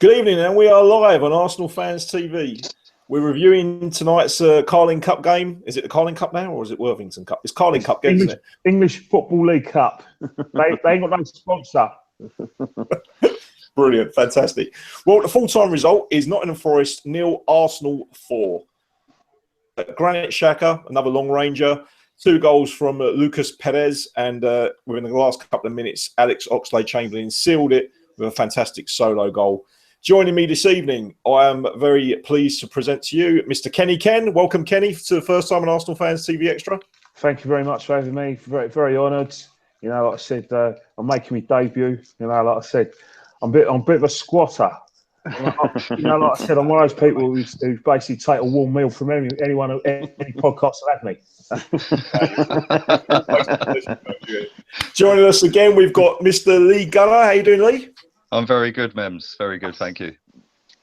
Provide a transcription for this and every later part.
Good evening, and we are live on Arsenal Fans TV. We're reviewing tonight's Carling Cup game. Is it the Carling Cup now, or is it Worthington Cup? It's Carling Cup, isn't it? English Football League Cup. They ain't got no sponsor. Brilliant, fantastic. Well, the full-time result is Nottingham Forest 0, Arsenal 4. Granit Xhaka, another long ranger. 2 goals from Lucas Perez, and within the last couple of minutes, Alex Oxlade-Chamberlain sealed it with a fantastic solo goal. Joining me this evening, I am very pleased to present to you Mr. Kenny Ken. Welcome, Kenny, to the first time on Arsenal Fans TV Extra. Thank you very much for having me. Very, very honoured. You know, like I said, I'm making my debut. You know, like I said, I'm a bit of a squatter. You know, like I said, I'm one of those people who basically take a warm meal from anyone, any podcast that have me. Joining us again, we've got Mr. Lee Gunner. How you doing, Lee? I'm very good, Mems. Very good, thank you.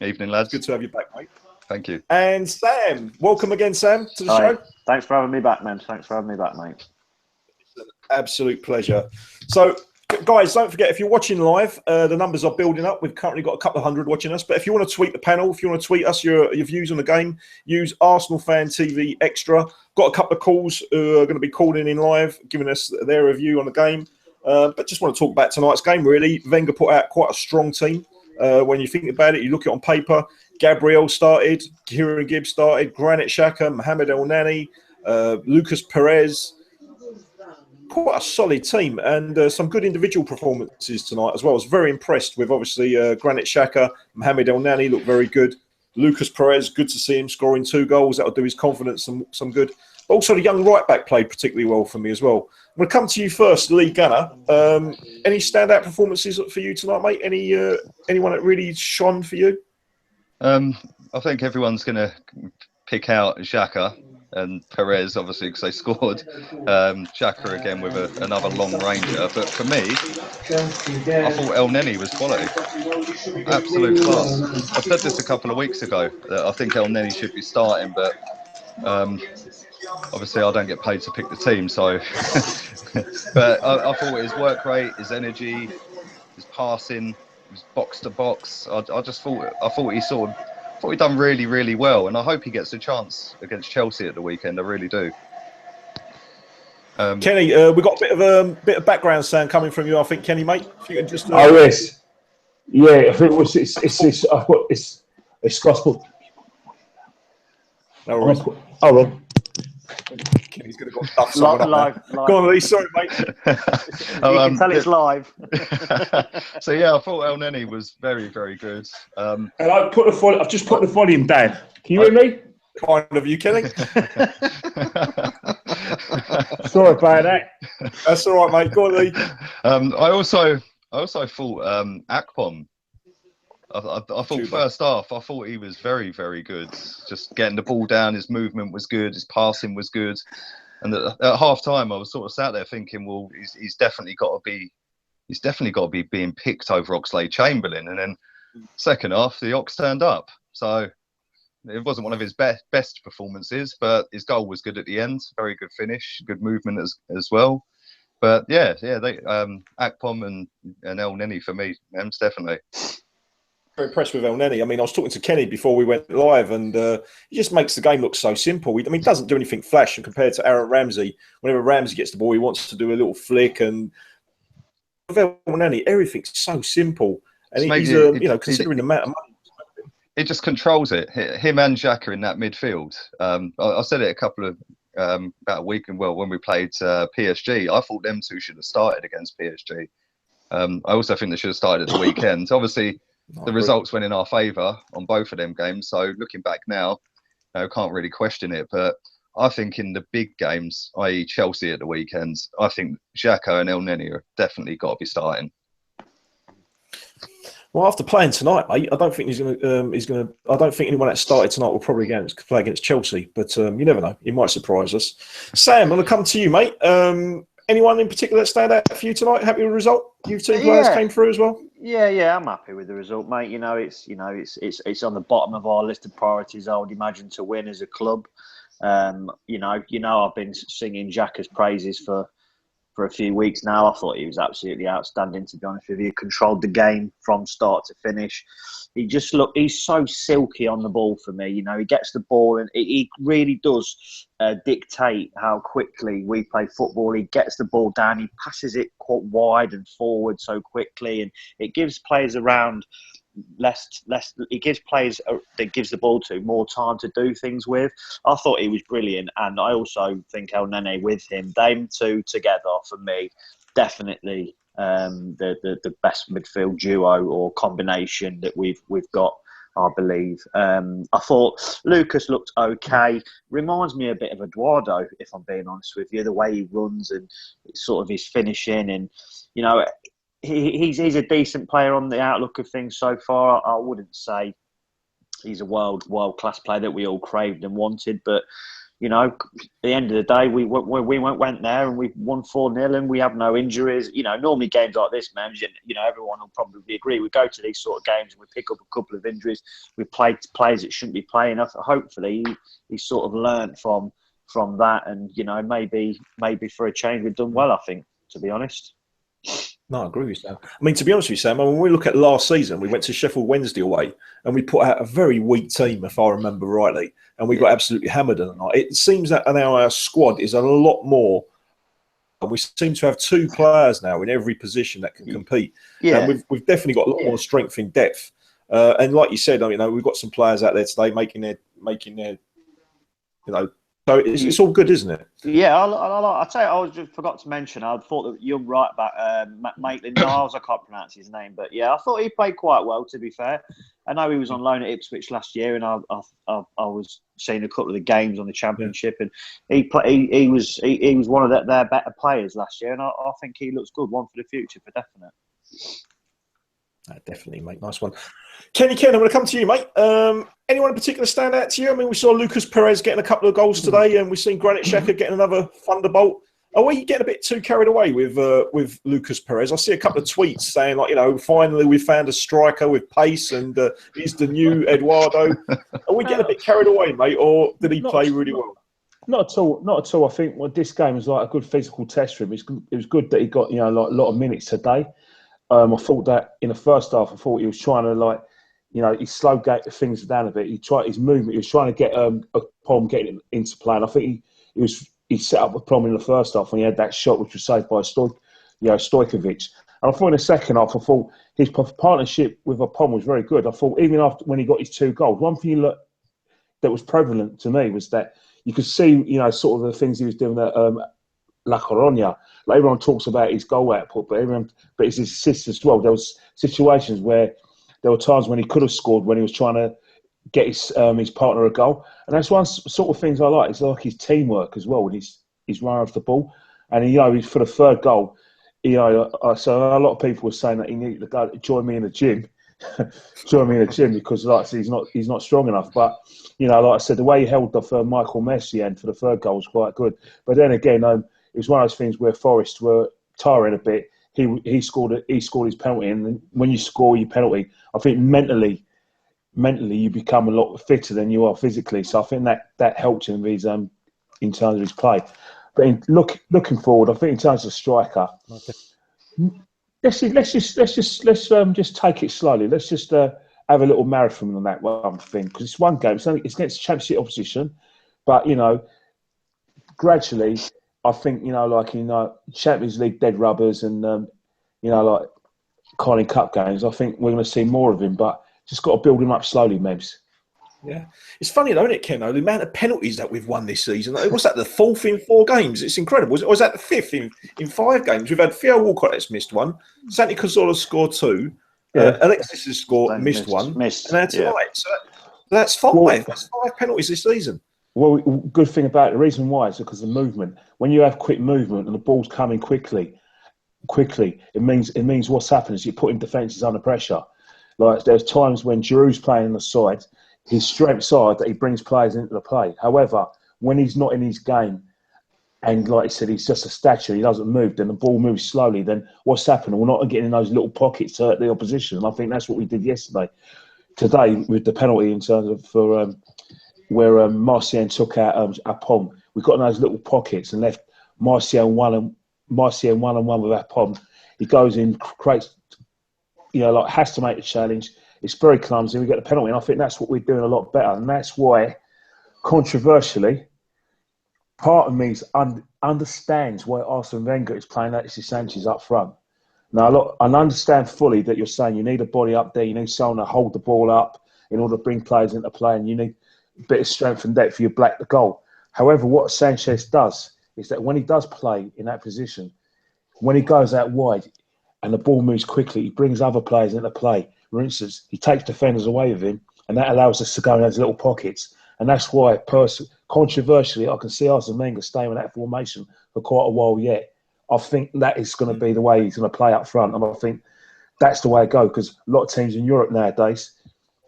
Evening, lads. Good to have you back, mate. Thank you. And Sam. Welcome again, Sam, to the show. Thanks for having me back, Mems. Thanks for having me back, mate. It's an absolute pleasure. So, guys, don't forget, if you're watching live, the numbers are building up. We've currently got a couple of hundred watching us. But if you want to tweet the panel, if you want to tweet us your views on the game, use ArsenalFanTV Extra. Got a couple of calls who are going to be calling in live, giving us their review on the game. But just want to talk about tonight's game, really. Wenger put out quite a strong team. When you think about it, you look at it on paper. Gabriel started, Kieran Gibbs started, Granit Xhaka, Mohamed El Nani, Lucas Perez. Quite a solid team, and some good individual performances tonight as well. I was very impressed with, obviously, Granit Xhaka. Mohamed El Nani looked very good. Lucas Perez, good to see him scoring 2 goals. That'll do his confidence some good. But also the young right back played particularly well for me as well. I'm going to come to you first, Lee Gunner. Any standout performances for you tonight, mate? Anyone that really shone for you? I think everyone's going to pick out Xhaka and Perez, obviously, because they scored. Xhaka again with another long ranger. But for me, I thought El Neni was quality. Absolute class. I said this a couple of weeks ago, that I think El Neni should be starting, but obviously I don't get paid to pick the team, so but I thought his work rate, his energy, his passing, his box to box, I thought he done really, really well, and I hope he gets a chance against Chelsea at the weekend. I really do. Kenny, we've got a bit of background sound coming from you, I think, Kenny, mate. If you can just oh yes, yeah, I think it's gospel. No worries. Oh, well. Kenny's going to go stuff someone live. Go on, Lee. Sorry, mate. You can tell it's live. So yeah, I thought El Neni was very, very good. And I've just put the volume down. Can you hear me? Kind of you, Kenny. Sorry about that. That's all right, mate. Go on, Lee. I also thought Akpom. I thought first half, I thought he was very, very good. Just getting the ball down, his movement was good, his passing was good. And at half time, I was sort of sat there thinking, well, he's definitely got to be being picked over Oxlade-Chamberlain. And then second half, the Ox turned up. So it wasn't one of his best performances, but his goal was good at the end. Very good finish, good movement as well. But yeah, they Akpom and El Neni for me, definitely. Very impressed with El Neni. I mean, I was talking to Kenny before we went live, and he just makes the game look so simple. I mean, he doesn't do anything flash, and compared to Aaron Ramsey, whenever Ramsey gets the ball, he wants to do a little flick. And with El Neni, everything's so simple. And he's considering the amount of money. It just controls it. Him and Xhaka in that midfield. I said it a couple of about a week, and well, when we played PSG, I thought them two should have started against PSG. I also think they should have started at the weekend. Obviously, the results went in our favour on both of them games. So looking back now, can't really question it. But I think in the big games, i.e. Chelsea at the weekends, I think Xhaka and El Neni are definitely got to be starting. Well, after playing tonight, mate, I don't think I don't think anyone that started tonight will probably play against Chelsea. But you never know; he might surprise us. Sam, I'm going to come to you, mate. Anyone in particular that stand out for you tonight? Happy with the result? You two players came through as well. Yeah, I'm happy with the result, mate. It's on the bottom of our list of priorities. I would imagine to win as a club. I've been singing Xhaka's praises for for a few weeks now. I thought he was absolutely outstanding, to be honest with you. Controlled the game from start to finish. He's so silky on the ball for me. You know, he gets the ball and he really does dictate how quickly we play football. He gets the ball down, he passes it quite wide and forward so quickly, and it gives players around it gives players that gives the ball to more time to do things with. I thought he was brilliant, and I also think El Nene with him, them two together for me, definitely the best midfield duo or combination that we've got, I believe. I thought Lucas looked okay. Reminds me a bit of Eduardo, if I'm being honest with you, the way he runs and sort of his finishing, and you know. He's a decent player on the outlook of things so far. I wouldn't say he's a world class player that we all craved and wanted, but you know, at the end of the day, we went there and we won 4-0 and we have no injuries. You know, normally games like this, man, you know, everyone will probably agree. We go to these sort of games and we pick up a couple of injuries. We play players that shouldn't be playing. Hopefully, he sort of learnt from that, and you know, maybe for a change, we've done well. I think, to be honest. No, I agree with you, Sam. I mean, to be honest with you, Sam, when we look at last season, we went to Sheffield Wednesday away and we put out a very weak team, if I remember rightly, and we got absolutely hammered in the night. It seems that now our squad is a lot more, and we seem to have 2 players now in every position that can compete. Yeah. And we've definitely got a lot more strength in depth. And like you said, I mean, we've got some players out there today making their, you know. So it's all good, isn't it? Yeah, I'll tell you, I just forgot to mention, I thought that young right back, Maitland-Niles, I can't pronounce his name, but yeah, I thought he played quite well, to be fair. I know he was on loan at Ipswich last year, and I was seeing a couple of the games on the Championship, and he was one of their better players last year, and I think he looks good, one for the future, for definite. Definitely, mate. Nice one. Ken, I'm going to come to you, mate. Anyone in particular stand out to you? I mean, we saw Lucas Perez getting a couple of goals today, and we've seen Granit Xhaka getting another thunderbolt. Are we getting a bit too carried away with Lucas Perez? I see a couple of tweets saying, like, you know, finally we found a striker with pace, and he's the new Eduardo. Are we getting a bit carried away, mate, or did he play really well? Not at all. Not at all. I think this game was like a good physical test for him. It was good that he got, you know, like a lot of minutes today. I thought that in the first half, I thought he was trying to, like, you know, he slowed things down a bit. He tried his movement. He was trying to get a Pom getting into play. And I think he set up a problem in the first half when he had that shot, which was saved by Stojkovic. And I thought in the second half, I thought his partnership with a Pom was very good. I thought even after when he got his 2 goals, one thing that was prevalent to me was that you could see, you know, sort of the things he was doing at La Coruña. Like, everyone talks about his goal output, but it's his assists as well. There was situations where there were times when he could have scored when he was trying to get his partner a goal, and that's one sort of things I like. It's like his teamwork as well, when he's running off the ball, and you know, for the 3rd goal, you know, so a lot of people were saying that he needed to go join me in the gym, because like I said, he's not strong enough. But you know, like I said, the way he held off Michael Messi and for the 3rd goal was quite good. But then again, it was one of those things where Forest were tiring a bit. He scored his penalty, and when you score your penalty, I think mentally you become a lot fitter than you are physically. So I think that helped him in terms of his play. But looking forward, I think in terms of striker, let's just take it slowly. Let's just have a little marathon on that one thing, because it's one game. It's against Championship opposition, but you know, gradually, I think, you know, like in Champions League dead rubbers and you know, like Carling Cup games, I think we're going to see more of him, but just got to build him up slowly, Mebs. Yeah, it's funny though, isn't it, Ken? The amount of penalties that we've won this season. Was that the 4th in 4 games? It's incredible. Was that the 5th in 5 games? We've had Theo Walcott that's missed 1, Santi Cazorla scored 2, Alexis has missed 1, and that's tonight. So that's 5. That's 5 penalties this season. Well, good thing about it, the reason why is because of the movement. When you have quick movement and the ball's coming quickly, it means what's happened is you're putting defences under pressure. Like, there's times when Giroud's playing on the side, his strengths are that he brings players into the play. However, when he's not in his game, and like I said, he's just a statue, he doesn't move, then the ball moves slowly, then what's happening? We're not getting in those little pockets to hurt the opposition. And I think that's what we did yesterday. Today, with the penalty in terms of where Martial took out Pom, we got in those little pockets and left Martial Marcian one-on-one with Akpom. He goes in, creates, has to make the challenge. It's very clumsy. We get the penalty, and I think that's what we're doing a lot better. And that's why, controversially, part of me understands why Arsene Wenger is playing Alexis Sanchez up front. Now, I understand fully that you're saying you need a body up there, you need someone to hold the ball up in order to bring players into play, and you need a bit of strength and depth for your black the goal. However, what Sanchez does is that when he does play in that position, when he goes out wide and the ball moves quickly, he brings other players into play. For instance, he takes defenders away with him, and that allows us to go in those little pockets. And that's why, controversially, I can see Arsene Wenger staying with that formation for quite a while yet. I think that is going to be the way he's going to play up front. And I think that's the way to go, because a lot of teams in Europe nowadays,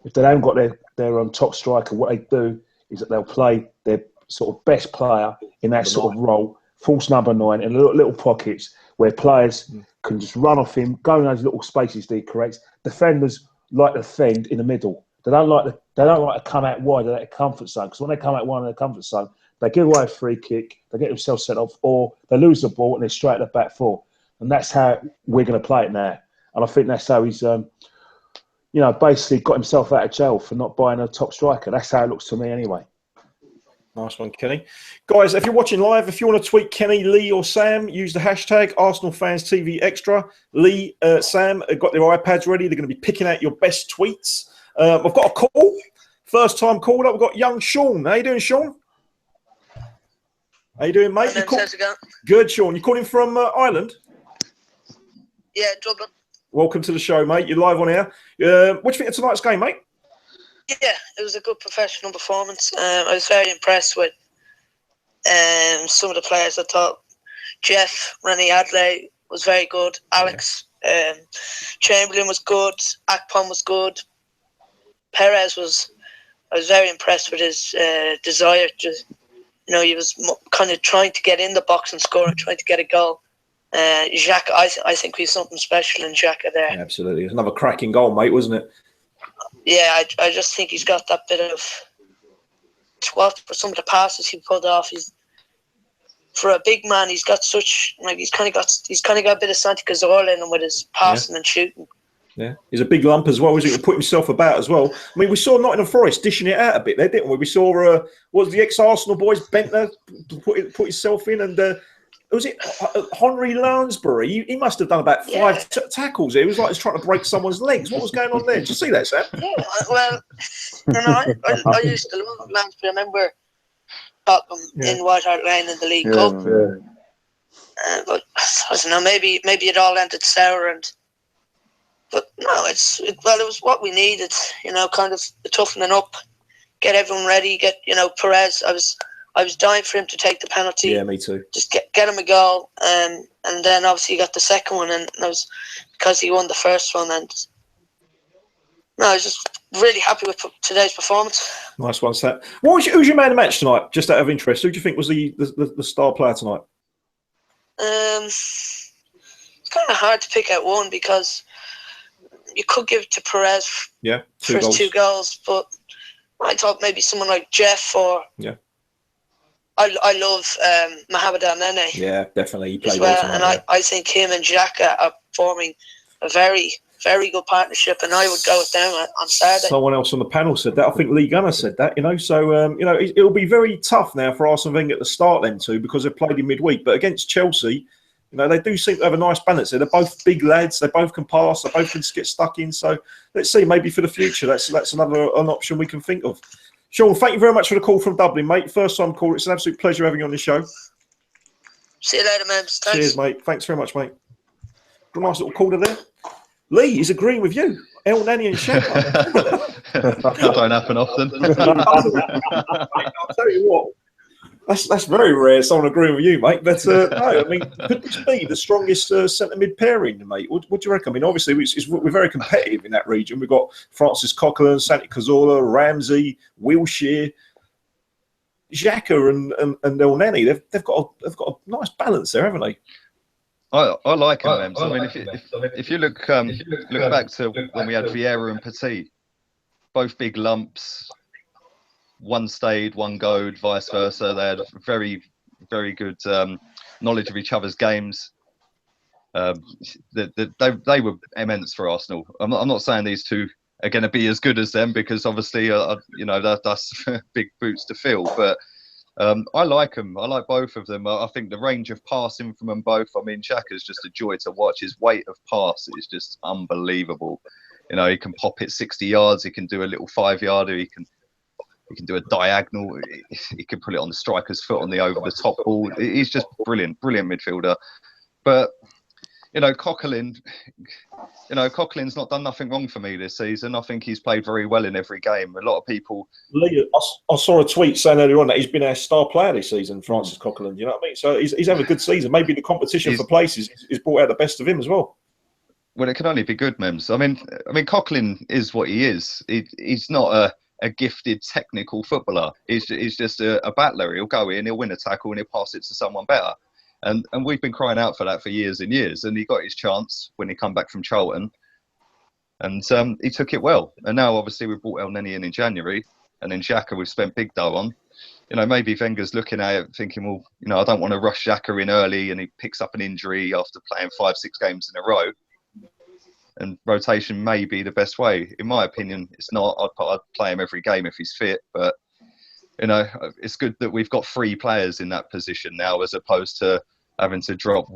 if they haven't got their top striker, what they do is that they'll play their sort of best player in that sort of role, false number 9, in little pockets where players can just run off him, go in those little spaces that he creates. Defenders like to defend in the middle. They don't like to come out wide of that comfort zone, because when they come out wide of the comfort zone, they give away a free kick, they get themselves sent off, or they lose the ball and they're straight at the back four. And that's how we're going to play it now. And I think that's how he's, basically got himself out of jail for not buying a top striker. That's how it looks to me anyway. Nice one, Kenny. Guys, if you're watching live, if you want to tweet Kenny, Lee or Sam, use the hashtag ArsenalFanTVextra. Lee, Sam have got their iPads ready. They're going to be picking out your best tweets. I've got a call. First time caller. We've got young Sean. How you doing, Sean? How you doing, mate? Good, Sean. You calling from Ireland? Yeah, Dublin. Welcome to the show, mate. You're live on air. What do you think of tonight's game, mate? Yeah, it was a good professional performance. I was very impressed with some of the players. I thought Jeff, Rennie Adley was very good. Alex Chamberlain was good. Akpom was good. Perez I was very impressed with his desire to, he was kind of trying to get in the box and score and trying to get a goal. Xhaka, I think we have something special in Xhaka there. Yeah, absolutely. It was another cracking goal, mate, wasn't it? Yeah, I just think he's got that bit of twat for some of the passes he pulled off. For a big man, he's got such he's kind of got a bit of Santi Cazorla in him with his passing and shooting. Yeah, he's a big lump as well, isn't he? Put himself about as well. I mean, we saw Nottingham Forest dishing it out a bit there, didn't we? We saw what was the ex-Arsenal boys, Bentner, put himself in, and was it Henry Lansbury? He must have done about 5 tackles. It was like he was trying to break someone's legs. What was going on there? Did you see that, Sam? Yeah, well, I used to love Lansbury. I remember Tottenham in White Hart Lane in the League Cup. Yeah. But I don't know, maybe it all ended sour, but no, it was what we needed. Kind of toughening up, get everyone ready. Get Perez. I was dying for him to take the penalty. Yeah, me too. Just get him a goal, and then obviously he got the second one, and that was because he won the first one. And no, I was just really happy with today's performance. Nice one, Sam. Who's your man of the match tonight? Just out of interest, who do you think was the star player tonight? It's kind of hard to pick out one, because you could give it to Perez for his 2 goals, but I thought maybe someone like Jeff or I love Mohamed El-Neni. Yeah, definitely. He played well, tonight, and I think him and Xhaka are forming a very, very good partnership, and I would go with them on Saturday. Someone else on the panel said that. I think Lee Gunner said that. So it'll be very tough now for Arsene Wenger to start them two, because they've played in midweek. But against Chelsea, they do seem to have a nice balance there. They're both big lads. They both can pass. They both can get stuck in. So let's see. Maybe for the future, that's an option we can think of. Sean, thank you very much for the call from Dublin, mate. First time call. It's an absolute pleasure having you on the show. See you later, man. Thanks. Cheers, mate. Thanks very much, mate. Got a nice little caller there. Lee is agreeing with you. El-Neni and Xhaka. That don't happen often. I'll tell you what. That's very rare, someone agreeing with you, mate. But no, I mean, could this be the strongest centre mid pairing, mate? What do you reckon? I mean, obviously, we're very competitive in that region. We've got Francis Coquelin, Santi Cazorla, Ramsey, Wilshere, Xhaka, and El-Neni. They've got a nice balance there, haven't they? I like him. I mean, if you look back to when we had Vieira and Petit, both big lumps. One stayed, one goed, vice versa. They had very, very good knowledge of each other's games. They were immense for Arsenal. I'm not saying these two are going to be as good as them, because obviously, that's big boots to fill. But I like them. I like both of them. I think the range of passing from them both. I mean, Xhaka's just a joy to watch. His weight of pass is just unbelievable. He can pop it 60 yards. He can do a little 5-yarder. He can do a diagonal. He can put it on the striker's foot on the over the top ball. He's just brilliant midfielder. But Coquelin's not done nothing wrong for me this season. I think he's played very well in every game. A lot of people... Lee, I saw a tweet saying earlier on that he's been our star player this season, Francis Coquelin. You know what I mean? So he's having a good season. Maybe the competition for places is brought out the best of him as well. Well, it can only be good, Mems. I mean, Coquelin is what he is. He's not a gifted technical footballer. He's just a battler. He'll go in, he'll win a tackle, and he'll pass it to someone better. And we've been crying out for that for years and years. And he got his chance when he come back from Charlton. And he took it well. And now, obviously, we brought El Neni in January. And then Xhaka we've spent big dough on. Maybe Wenger's looking at it thinking, well, I don't want to rush Xhaka in early, and he picks up an injury after playing 5-6 games in a row. And rotation may be the best way. In my opinion, it's not. I'd play him every game if he's fit. But, it's good that we've got 3 players in that position now, as opposed to having to drop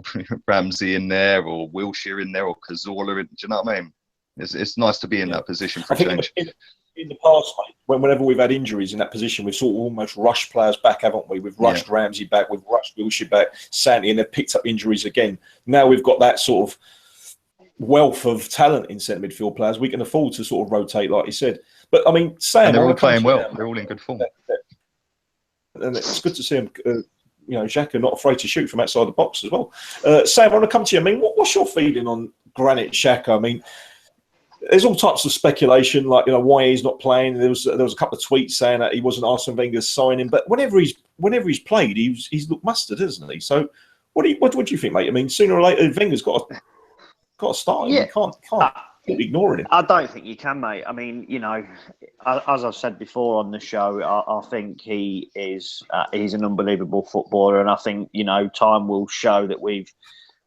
Ramsey in there, or Wilshere in there, or Cazorla in. Do you know what I mean? It's nice to be in that position for a change. In the past, mate, whenever we've had injuries in that position, we've sort of almost rushed players back, haven't we? We've rushed Ramsey back, we've rushed Wilshere back, Santi, and they've picked up injuries again. Now we've got that sort of wealth of talent in centre midfield players. We can afford to sort of rotate, like you said. But I mean, Sam, and they're all playing well. They're all in good form. And it's good to see him. Xhaka not afraid to shoot from outside the box as well. Sam, I want to come to you. I mean, what's your feeling on Granit Xhaka? I mean, there's all types of speculation, like why he's not playing. There was a couple of tweets saying that he wasn't Arsene Wenger's signing, but whenever he's played, he's looked mustard, hasn't he? So, what do you think, mate? I mean, sooner or later, Wenger's got to start him. Yeah. You can't keep ignoring him. I don't think you can, mate. I mean, as I've said before on the show, I think he's an unbelievable footballer, and I think time will show that we've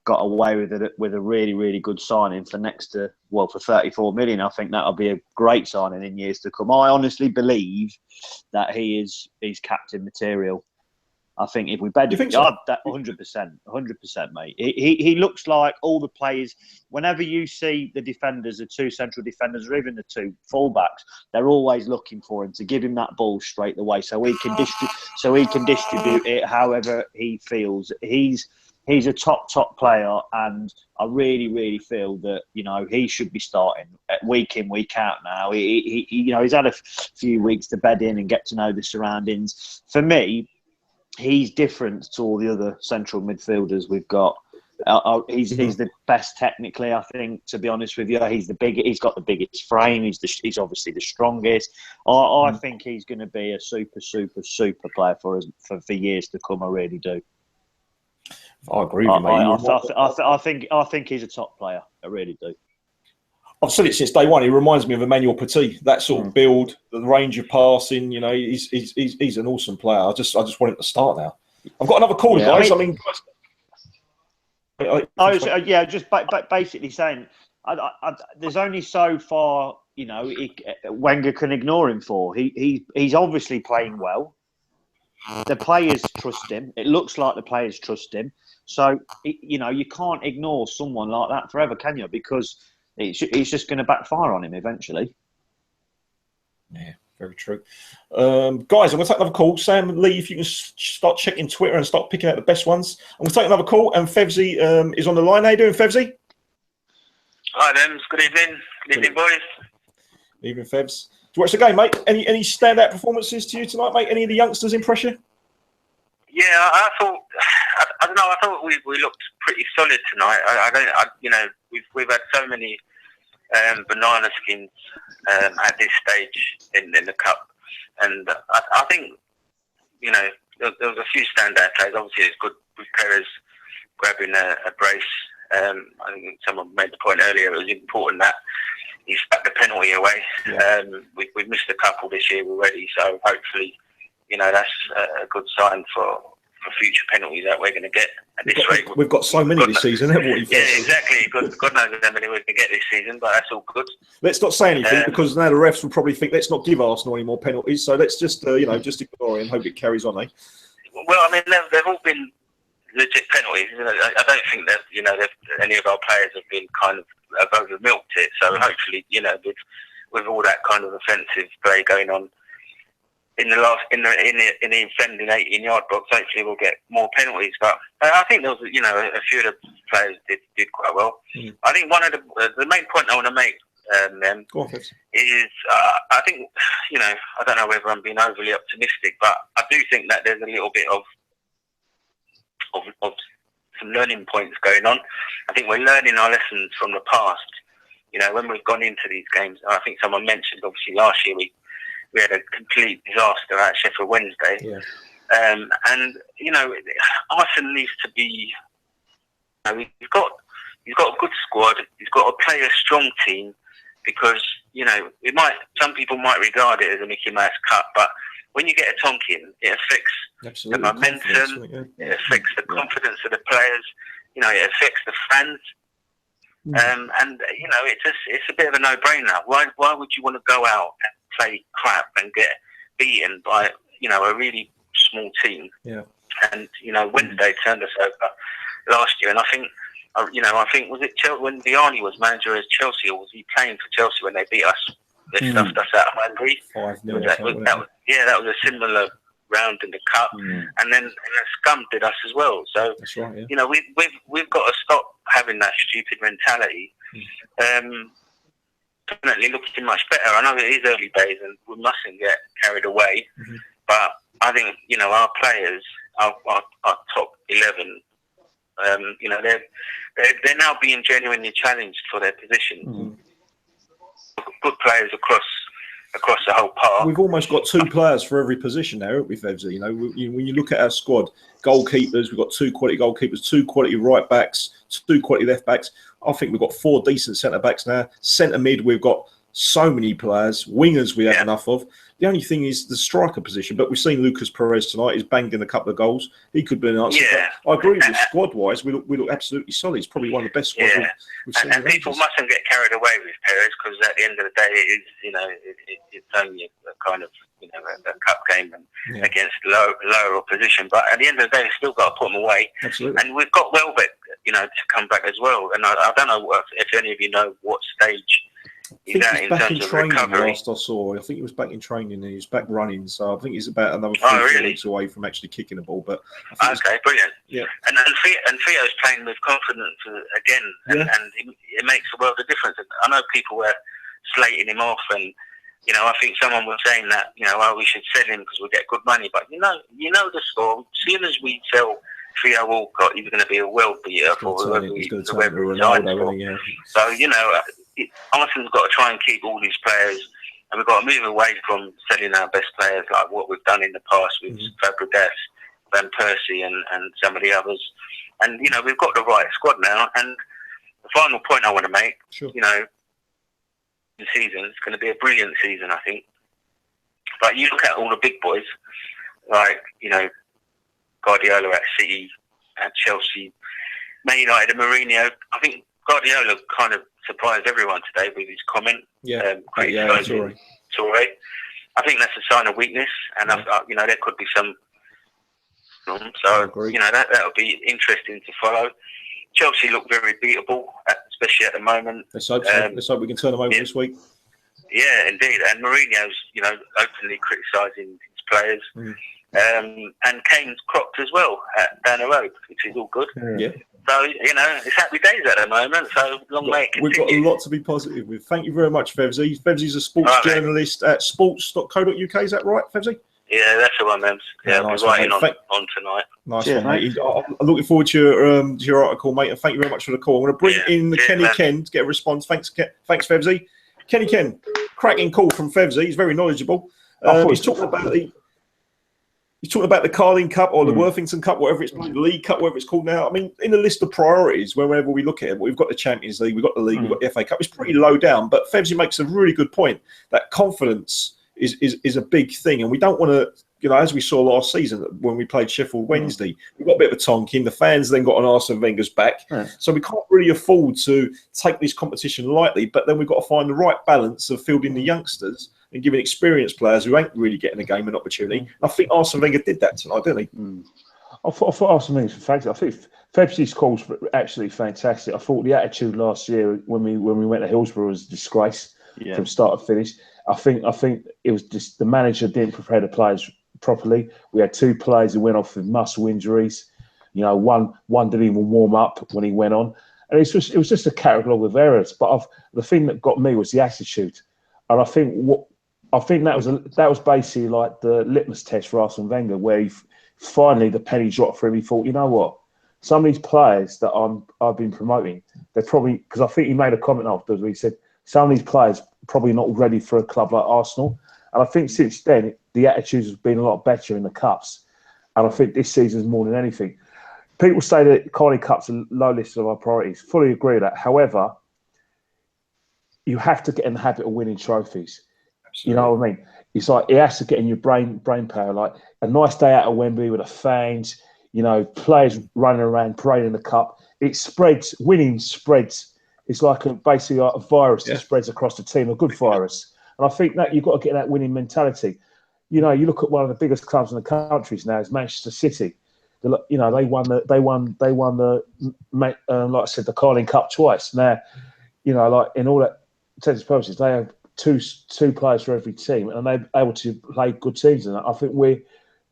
got away with a really, really good signing for 34 million. I think that'll be a great signing in years to come. I honestly believe that he's captain material. I think if we bet, you think so? 100%, mate. He looks like all the players. Whenever you see the defenders, the 2 central defenders, or even the 2 fullbacks, they're always looking for him to give him that ball straight away, so he can distribute it however he feels. He's a top player, and I really, really feel that he should be starting week in, week out. Now he's had a few weeks to bed in and get to know the surroundings. For me, he's different to all the other central midfielders we've got. He's the best technically, I think, to be honest with you. He's got the biggest frame. He's obviously the strongest. I think he's going to be a super player for us for years to come. I really do. I agree with you, mate. I think he's a top player. I really do. I've said it since day one. He reminds me of Emmanuel Petit. That sort of build, the range of passing. He's an awesome player. I just want him to start now. I've got another caller, guys. Just basically saying, there's only so far Wenger can ignore him for. He's obviously playing well. The players trust him. It looks like the players trust him. So you can't ignore someone like that forever, can you? Because it's just going to backfire on him eventually. Yeah, very true. Guys, I'm going to take another call. Sam and Lee, if you can start checking Twitter and start picking out the best ones. I'm going to take another call, and Fevzi is on the line. How you doing, Fevzi? Hi, Dems. Good evening. Good evening, boys. Evening, Fevs. Do you watch the game, mate? Any standout performances to you tonight, mate? Any of the youngsters impress you? Yeah, I don't know. I thought we looked pretty solid tonight. We've had so many banana skins at this stage in the cup, and I think there was a few standout plays. Obviously, it's good with Perez grabbing a brace. I think someone made the point earlier. It was important that he stuck the penalty away. Yeah. We've missed a couple this year already, so hopefully, that's a good sign for for future penalties that we're going to get at this rate. We've got so many this season, haven't we? Yeah, exactly. God knows how many we're going to get this season, but that's all good. Let's not say anything because now the refs will probably think let's not give Arsenal any more penalties. So let's just just ignore it and hope it carries on, eh? Well, I mean, they've all been legit penalties. I don't think that any of our players have been kind of over milked it. So hopefully, with all that kind of offensive play going on in the offending 18-yard box, hopefully we'll get more penalties. But I think there was, a few of the players did quite well. I think one of the main point I want to make is I think I don't know whether I'm being overly optimistic, but I do think that there's a little bit of some learning points going on. I think we're learning our lessons from the past. When we've gone into these games, I think someone mentioned obviously last year we had a complete disaster at Sheffield Wednesday. Yeah. And Arsenal needs to be. He's got a good squad. He's got to play a strong team because some people might regard it as a Mickey Mouse Cup, but when you get a Tonkin, it affects the momentum. It affects the confidence of the players. It affects the fans. And it's a bit of a no-brainer. Why would you want to go out and play crap and get beaten by a really small team? Yeah. And Wednesday turned us over last year, and I think was it when Vianney was manager as Chelsea, or was he playing for Chelsea when they beat us? They stuffed us out of Hungary. 5-0. That was a similar round in the cup, and then Scum did us as well. So that's right, we've got to stop having that stupid mentality. Definitely looking much better. I know it is early days, and we mustn't get carried away. But I think our players, our top 11, they're now being genuinely challenged for their position. Good players across the whole park. We've almost got 2 players for every position now, haven't we, Fevsy? When you look at our squad, goalkeepers, we've got 2 quality goalkeepers, 2 quality right backs, 2 quality left backs. I think we've got 4 decent centre backs now. Centre mid, we've got so many players. Wingers, we have enough of. The only thing is the striker position. But we've seen Lucas Perez tonight. He's banged in a couple of goals. He could be an answer. Yeah. I agree with you. Squad-wise, we look absolutely solid. It's probably one of the best squads we've seen. And people mustn't get carried away with Perez because at the end of the day, it is, it's only a kind of a cup game and against lower opposition. But at the end of the day, we've still got to put them away. Absolutely. And we've got Welbeck, to come back as well. And I don't know if any of you know what stage he's at in terms of recovery. Last I saw, I think he was back in training and he was back running. So I think he's about another 3 weeks away from actually kicking the ball. But okay, brilliant. Yeah. And Theo's playing with confidence again, and it makes a world of difference. And I know people were slating him off, and I think someone was saying that we should sell him because we get good money. But you know the score. As soon as we sell Theo Walcott, he's going to be a world beater for whoever he's signed for. So Arsenal's got to try and keep all these players, and we've got to move away from selling our best players like what we've done in the past with Fabregas, Van Persie, and some of the others. And we've got the right squad now. And the final point I want to make, the season it's going to be a brilliant season, I think. But you look at all the big boys, like Guardiola at City, at Chelsea, Man United, and Mourinho. I think Guardiola kind of surprised everyone today with his comment. Toure. I think that's a sign of weakness, and there could be some. So that would be interesting to follow. Chelsea look very beatable, especially at the moment. Let's hope we can turn them over this week. Yeah, indeed. And Mourinho's openly criticising his players. And Kane's cropped as well down the road, which is all good. Yeah. So, it's happy days at the moment, so long may it continue. We've got a lot to be positive with. Thank you very much, Fevsy. Fevsy's a sports journalist at sports.co.uk, is that right, Fevsy? Yeah, that's the one, Mems. Yeah, I'll be writing on tonight. Nice one, mate. I'm looking forward to your article, mate, and thank you very much for the call. I'm going to bring in the Kenny Ken to get a response. Thanks, Fevsy. Kenny Ken, cracking call from Fevsy. He's very knowledgeable. He's talking about the Carling Cup or the Worthington Cup, whatever it's called, the League Cup, whatever it's called now. I mean, in the list of priorities, whenever we look at it, we've got the Champions League, we've got the League, we've got the FA Cup. It's pretty low down, but Fevsy makes a really good point that confidence is a big thing, and we don't want to you know, as we saw last season when we played Sheffield Wednesday, we got a bit of a tonking. The fans then got on Arsene Wenger's back. So we can't really afford to take this competition lightly, but then we've got to find the right balance of fielding the youngsters and giving experienced players who ain't really getting a game an opportunity. And I think Arsene Wenger did that tonight, didn't he? I thought Arsene Wenger's fantastic. I think Febsy's calls were absolutely fantastic. I thought the attitude last year when we went to Hillsborough was a disgrace from start to finish. I think it was just the manager didn't prepare the players properly. We had 2 players who went off with muscle injuries. You know, one didn't even warm up when he went on, and it was just a catalogue of errors. But the thing that got me was the attitude, and I think that was basically like the litmus test for Arsene Wenger, where finally the penny dropped for him. He thought, you know what, some of these players that I've been promoting, they're probably, because I think he made a comment afterwards where he said some of these players probably not ready for a club like Arsenal. And I think since then, the attitudes have been a lot better in the Cups. And I think this season's more than anything. People say that Carling Cup's a low list of our priorities. Fully agree with that. However, you have to get in the habit of winning trophies. Absolutely. You know what I mean? It's like it has to get in your brain power. Like a nice day out of Wembley with the fans, you know, players running around, parading the cup. It spreads, winning spreads. It's like basically like a virus that spreads across the team, a good virus. And I think that you've got to get that winning mentality. You know, you look at one of the biggest clubs in the countries now is Manchester City. You know, they won the like I said, the Carling Cup twice. Now, you know, like in all that intents and purposes, they have two players for every team, and they're able to play good teams. And I think we're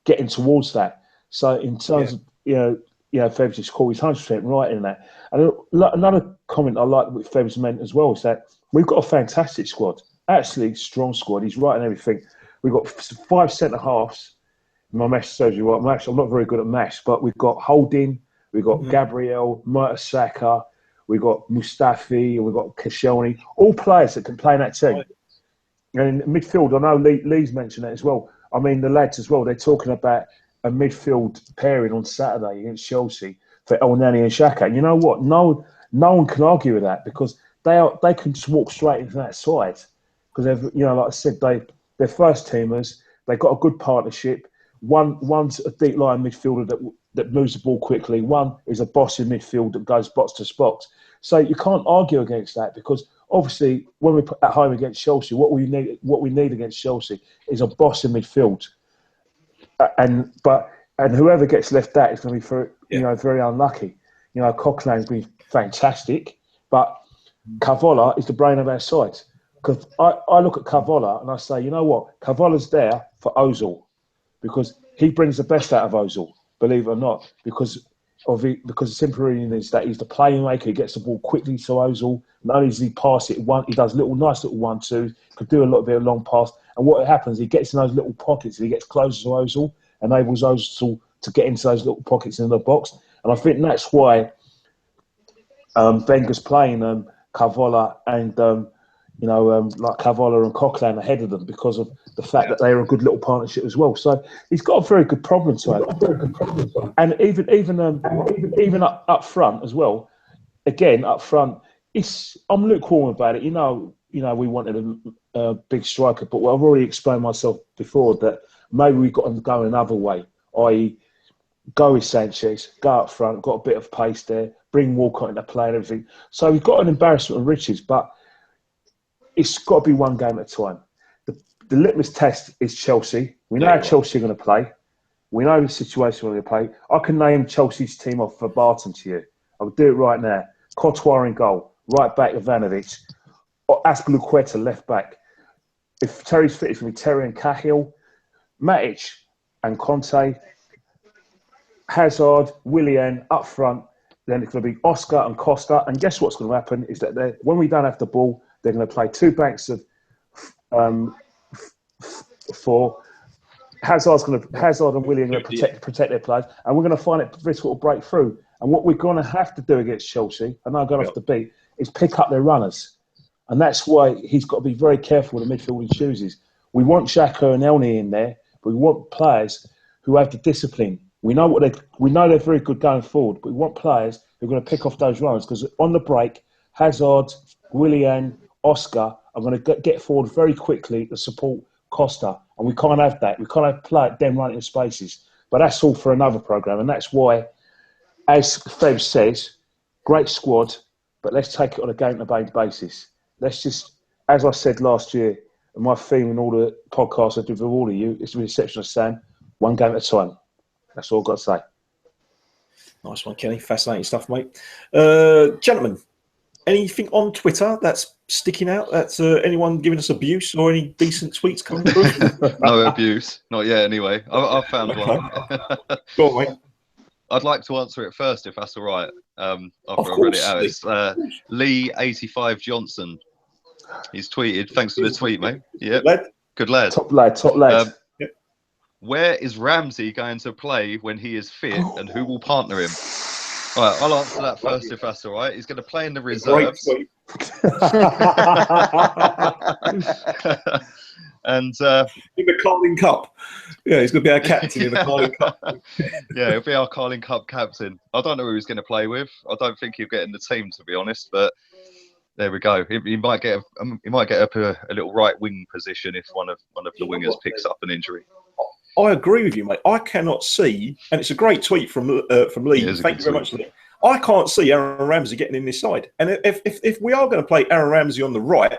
getting towards that. So in terms of Feb's call, he's 100% right in that. And another comment I like what Feb's meant as well is that we've got a fantastic squad, actually strong squad. He's right in everything. We've got 5 centre halves. My maths says you right. I'm not very good at maths, but we've got Holding, we've got Gabriel, Mertesacker, we've got Mustafi, and we've got Koscielny, all players that can play in that team. And in midfield, I know Lee's mentioned that as well. I mean, the lads as well, they're talking about a midfield pairing on Saturday against Chelsea for Elneny and Xhaka. And you know what? No one can argue with that because they can just walk straight into that side. Because they've, you know, like I said, they're first teamers. They've got a good partnership. One's a deep line midfielder that moves the ball quickly. One is a boss in midfield that goes box to box. So you can't argue against that because obviously when we're at home against Chelsea, what we need against Chelsea is a boss in midfield. And whoever gets left out is going to be very unlucky. You know, Coquelin's been fantastic, but Cavola is the brain of our side. Because I look at Cavola and I say, you know what, Cavola's there for Ozil because he brings the best out of Ozil, believe it or not, because the simple reason is that he's the playmaker. He gets the ball quickly to Ozil. Not only does he pass it, he does nice little 1-2, could do a little bit of long pass. And what happens, he gets in those little pockets and he gets closer to Ozil, enables Ozil to get into those little pockets in the box. And I think that's why Wenger's playing Cavola and like Cavola and Coquelin ahead of them because of the fact that they're a good little partnership as well. So he's got a very good problem to have. And even up front as well. Again, up front, I'm lukewarm about it. You know, we wanted a big striker, but I've already explained myself before that maybe we've got to go another way, i.e., go with Sanchez, go up front, got a bit of pace there, bring Walcott into play and everything. So we've got an embarrassment of riches, but it's got to be one game at a time. The litmus test is Chelsea. We know how Chelsea are going to play. We know the situation we're going to play. I can name Chelsea's team off for Barton to you. I'll do it right now. Courtois in goal. Right back, Ivanovic. Azpilicueta, left back. If Terry's fit, it's going to be Terry and Cahill. Matic and Conte. Hazard, Willian up front. Then it's going to be Oscar and Costa. And guess what's going to happen is that when we don't have the ball, they're going to play 2 banks of 4. Hazard and Willian are going to protect their players, and we're going to find it difficult to break through. And what we're going to have to do against Chelsea, and I'm going off the beat, is pick up their runners, and that's why he's got to be very careful with the midfield he chooses. We want Xhaka and Elneny in there, but we want players who have the discipline. We know they're very good going forward, but we want players who are going to pick off those runners because on the break, Hazard, Willian, Oscar are going to get forward very quickly to support Costa. and we can't have that. We can't have play them running in spaces. But that's all for another programme, and that's why, as Feb says, great squad, but let's take it on a game-to-game basis. Let's just, as I said last year, and my theme in all the podcasts I do with all of you, is with the exception of Sam, one game at a time. That's all I've got to say. Nice one, Kenny. Fascinating stuff, mate. Gentlemen, anything on Twitter that's sticking out? That's anyone giving us abuse or any decent tweets coming through? No abuse, not yet. Anyway, I've found one. Go on, mate. I'd like to answer it first, if that's all right. After Of I read it course, out, it's Lee85 Johnson. He's tweeted. Thanks for the tweet, mate. Yeah, good lad. Top lad. Where is Ramsey going to play when he is fit, and who will partner him? All right, I'll answer that first, if that's all right. He's going to play in the reserves. And in the Carling Cup. Yeah, he's going to be our captain in the Carling Cup. Yeah, he'll be our Carling Cup captain. I don't know who he's going to play with. I don't think he'll get in the team, to be honest, but there we go. He might get up a little right wing position if one of the wingers picks up an injury. I agree with you, mate. I cannot see, and it's a great tweet from Lee. Thank you very much, Lee. I can't see Aaron Ramsey getting in this side. And if we are going to play Aaron Ramsey on the right,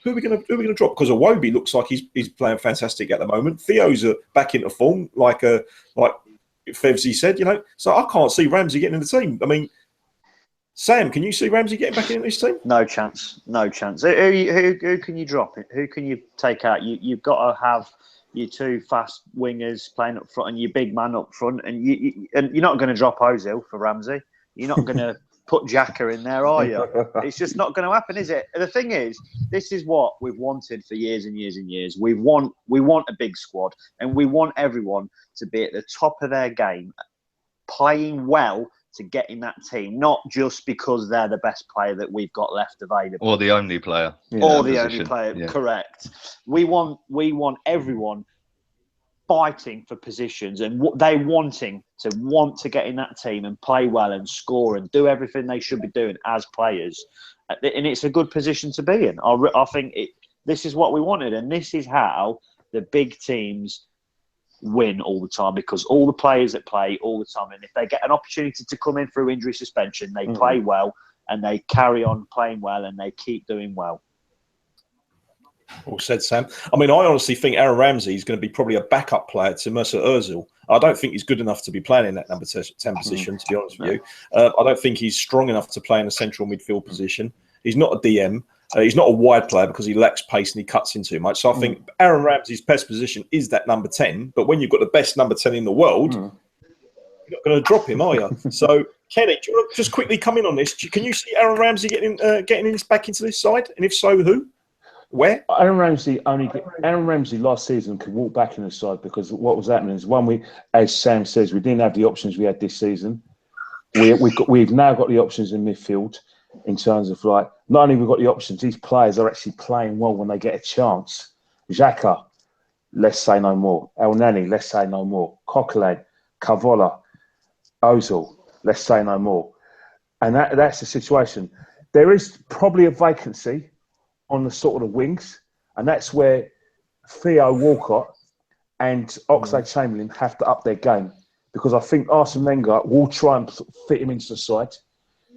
who are we going to drop? Because Iwobi looks like he's playing fantastic at the moment. Theo's back into form, like Fevsy said, So I can't see Ramsey getting in the team. I mean, Sam, can you see Ramsey getting back in this team? No chance. No chance. Who can you drop? Who can you take out? You've got to have your two fast wingers playing up front and your big man up front, and you're not going to drop Ozil for Ramsey. You're not going to put Xhaka in there, are you? It's just not going to happen, is it? And the thing is, this is what we've wanted for years and years and years. We want a big squad, and we want everyone to be at the top of their game, playing well to get in that team, not just because they're the best player that we've got left available. Or the only player. Or the only player, correct. We want everyone fighting for positions and they want to get in that team and play well and score and do everything they should be doing as players. And it's a good position to be in. I think this is what we wanted, and this is how the big teams win all the time, because all the players that play all the time, and if they get an opportunity to come in through injury suspension, they play well and they carry on playing well and they keep doing well. Well said, Sam. I mean, I honestly think Aaron Ramsey is going to be probably a backup player to Mesut Ozil. I don't think he's good enough to be playing in that number 10 position, to be honest with you. I don't think he's strong enough to play in a central midfield position. He's not a DM. He's not a wide player because he lacks pace and he cuts in too much. So I think Aaron Ramsey's best position is that number 10. But when you've got the best number 10 in the world, you're not going to drop him, are you? So, Kenny, do you want to just quickly come in on this? Can you see Aaron Ramsey getting back into this side? And if so, who? Where? Aaron Ramsey last season could walk back in the side because what was happening is, as Sam says, we didn't have the options we had this season. We've now got the options in midfield. In terms of not only we've got the options, these players are actually playing well when they get a chance. Xhaka, let's say no more. El Nani, let's say no more. Coquelin, Cavola, Ozil, let's say no more. And that's the situation. There is probably a vacancy on the sort of the wings, and that's where Theo Walcott and Oxlade-Chamberlain have to up their game, because I think Arsene Wenger will try and fit him into the side.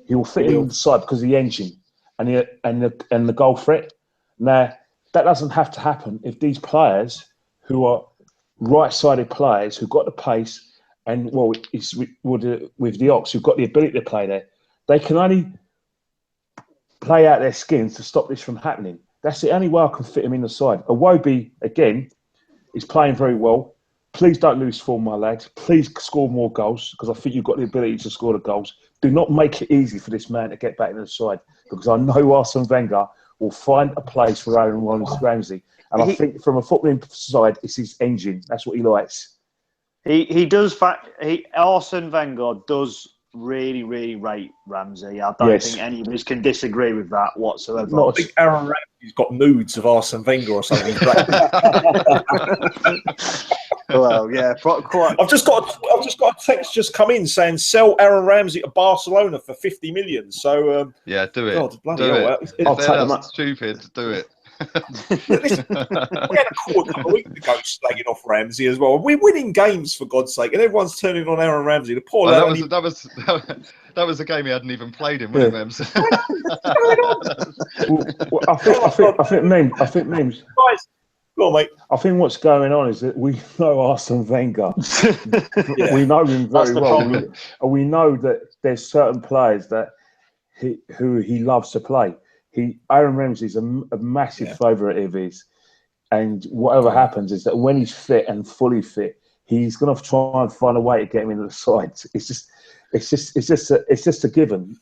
He will fit in the side because of the engine and the goal threat. Now, that doesn't have to happen if these players who are right-sided players who've got the pace and, with the Ox, who've got the ability to play there, they can only play out their skins to stop this from happening. That's the only way I can fit him in the side. Iwobi, again, is playing very well. Please don't lose form, my lads. Please score more goals, because I think you've got the ability to score the goals. Do not make it easy for this man to get back in the side, because I know Arsene Wenger will find a place for Aaron Ramsey. And I think from a footballing side, it's his engine. That's what he likes. Arsene Wenger does really, really rate Ramsey. I don't think any of us can disagree with that whatsoever. I think Aaron Ramsey's got moods of Arsene Wenger or something. Well, yeah, quite. I've just got a text just come in saying sell Aaron Ramsey to Barcelona for 50 million. So yeah, do it. God, do it. I'll take them up. Stupid. Do it. Listen, we had a call a couple of weeks ago slagging off Ramsey as well. We're winning games, for God's sake, and everyone's turning on Aaron Ramsey. The poor lad. That was a game he hadn't even played in, wasn't it, Mems? I think Mems. Guys, go on, mate. I think what's going on is that we know Arsene Wenger. Yeah. We know him very the well. problem. And we know that there's certain players that who he loves to play. Aaron Ramsey's a massive favourite of his. And whatever happens is that when he's fit and fully fit, he's going to try and find a way to get him into the side. It's just a given.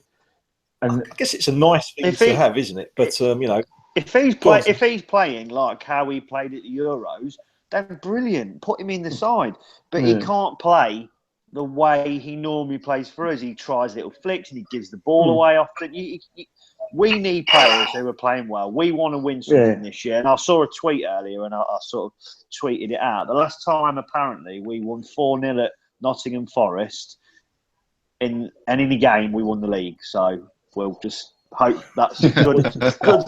And I guess it's a nice thing to have, isn't it? But you know, if he's playing like how he played at the Euros, then brilliant. Put him in the side. But he can't play the way he normally plays for us. He tries little flicks and he gives the ball away often. We need players who are playing well. We want to win something this year. And I saw a tweet earlier and I sort of tweeted it out. The last time, apparently, we won 4-0 at Nottingham Forest. In the game, we won the league. So we'll just hope that's a good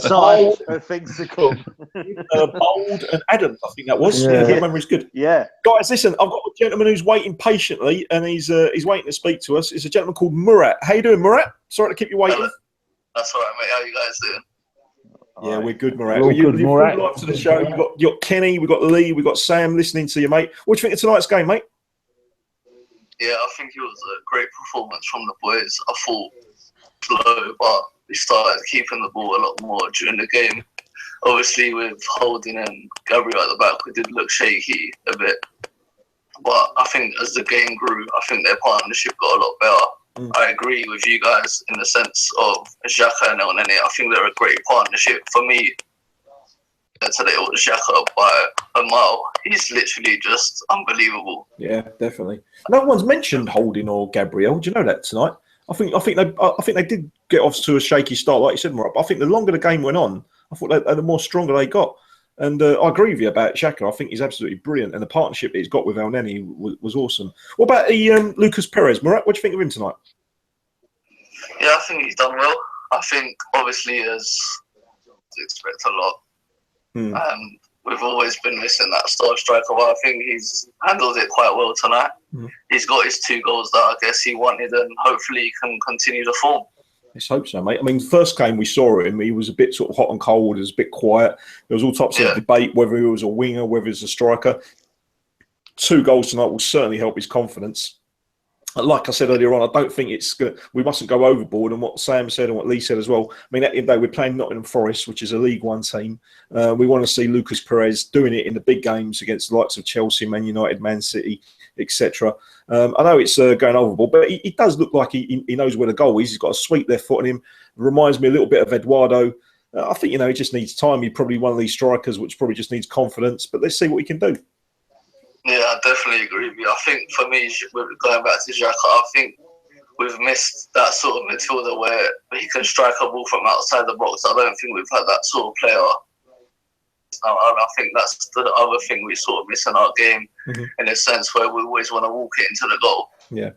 sign for things to come. Bold and Adams, I think that was. Yeah, my memory's good. Yeah. Guys, listen, I've got a gentleman who's waiting patiently and he's waiting to speak to us. It's a gentleman called Murat. How you doing, Murat? Sorry to keep you waiting. That's all right, mate. How you guys doing? Yeah, we're good, Murat. You're Murat. Live to the show. You got Kenny, we've got Lee, we've got Sam listening to you, mate. What do you think of tonight's game, mate? Yeah, I think it was a great performance from the boys. I thought slow, but we started keeping the ball a lot more during the game. Obviously, with Holding and Gabriel at the back, we did look shaky a bit. But I think as the game grew, I think their partnership got a lot better. I agree with you guys in the sense of Xhaka and El Nene. I think they're a great partnership. For me, today it was Xhaka by a mile. He's literally just unbelievable. Yeah, definitely. No one's mentioned Holding or Gabriel. Do you know that tonight? I think they did get off to a shaky start, like you said, Murat. But I think the longer the game went on, I thought the more stronger they got. And I agree with you about Xhaka. I think he's absolutely brilliant, and the partnership that he's got with El Neni was awesome. What about Lucas Perez? Murat, what do you think of him tonight? Yeah, I think he's done well. I think obviously as to expect a lot, and we've always been missing that star striker. But I think he's handled it quite well tonight. He's got his 2 goals that I guess he wanted, and hopefully he can continue the form. Let's hope so, mate. I mean, the first game we saw him, he was a bit sort of hot and cold. He was a bit quiet. There was all types of debate whether he was a winger, whether he was a striker. 2 goals tonight will certainly help his confidence. Like I said earlier on, I don't think we mustn't go overboard. And what Sam said and what Lee said as well. I mean, at the end of the day, we're playing Nottingham Forest, which is a League One team. We want to see Lucas Perez doing it in the big games against the likes of Chelsea, Man United, Man City, etc. I know it's going overboard, but he does look like he knows where the goal is. He's got a sweet left foot on him. Reminds me a little bit of Eduardo. I think, he just needs time. He's probably one of these strikers which probably just needs confidence. But let's see what he can do. Yeah, I definitely agree with you. I think for me, going back to Xhaka, I think we've missed that sort of midfielder where he can strike a ball from outside the box. I don't think we've had that sort of player. I think that's the other thing we sort of miss in our game, in a sense where we always want to walk it into the goal. Yeah.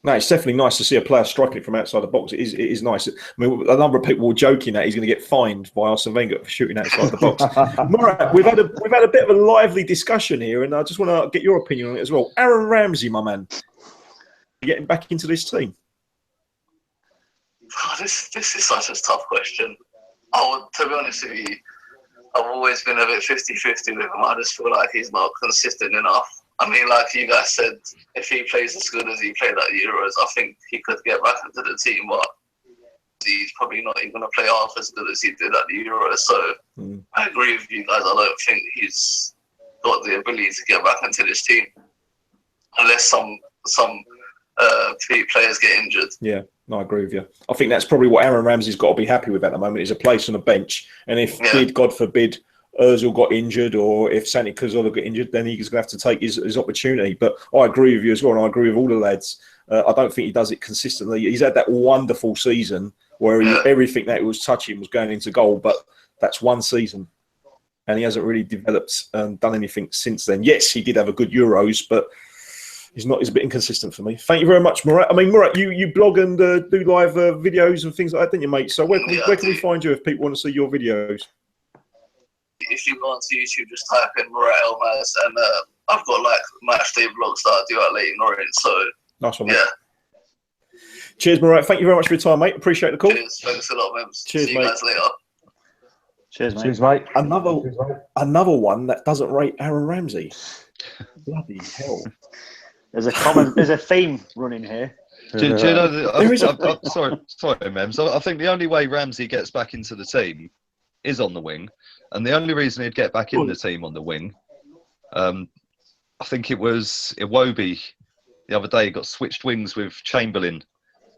No, it's definitely nice to see a player striking it from outside the box. It is nice. I mean, a number of people were joking that he's going to get fined by Arsene Wenger for shooting outside the box. Murat, we've had a bit of a lively discussion here, and I just want to get your opinion on it as well. Aaron Ramsey, my man, getting back into this team. Oh, this is such a tough question. To be honest with you, I've always been a bit 50-50 with him. I just feel like he's not consistent enough. I mean, like you guys said, if he plays as good as he played at Euros, I think he could get back into the team, but he's probably not even going to play half as good as he did at the Euros. So I agree with you guys. I don't think he's got the ability to get back into this team unless some key players get injured. Yeah, no, I agree with you. I think that's probably what Aaron Ramsey's got to be happy with at the moment, is a place on the bench. And if, God forbid, Ozil got injured, or if Santi Cazorla got injured, then he's going to have to take his opportunity. But I agree with you as well, and I agree with all the lads. I don't think he does it consistently. He's had that wonderful season where everything that he was touching was going into goal, but that's one season. And he hasn't really developed and done anything since then. Yes, he did have a good Euros, but he's a bit inconsistent for me. Thank you very much, Murat. I mean, Murat, you blog and do live videos and things like that, didn't you, mate? So where can we find you if people want to see your videos? if you go onto YouTube, just type in Murat Elmaz, and I've got like match day vlogs that I do at Leighton Orient. So nice one, yeah. mate. Cheers, Murat. Thank you very much for your time, mate. Appreciate the call. Cheers. Thanks a lot, man. Cheers, See you mate. guys later. Cheers, mate. Cheers, mate. Another one that doesn't rate Aaron Ramsey. Bloody hell. There's a theme running here. Do you know, sorry, Mems. I think the only way Ramsey gets back into the team is on the wing, and the only reason he'd get back in the team on the wing, I think it was Iwobi the other day got switched wings with Chamberlain